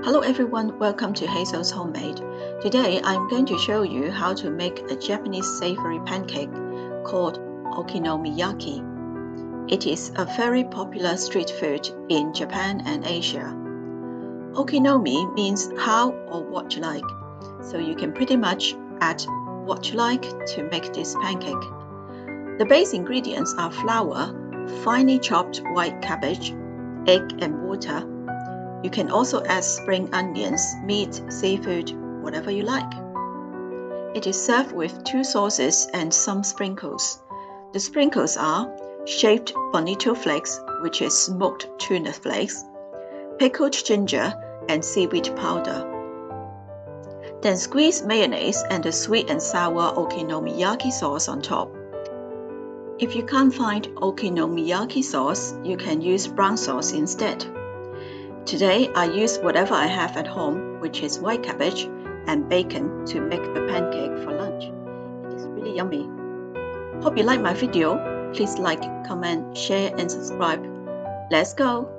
Hello everyone, welcome to Hazel's Homemade. Today I'm going to show you how to make a Japanese savory pancake called Okonomiyaki. It is a very popular street food in Japan and Asia. Okonomi means how or what you like, so you can pretty much add what you like to make this pancake. The base ingredients are flour, finely chopped white cabbage, egg and water. You can also add spring onions, meat, seafood, whatever you like. It is served with 2 sauces and some sprinkles. The sprinkles are shaved bonito flakes, which is smoked tuna flakes, pickled ginger and seaweed powder. Then squeeze mayonnaise and the sweet and sour okonomiyaki sauce on top. If you can't find okonomiyaki sauce, you can use brown sauce instead. Today, I use whatever I have at home, which is white cabbage and bacon to make the pancake for lunch. It is really yummy. Hope you like my video. Please like, comment, share and subscribe. Let's go!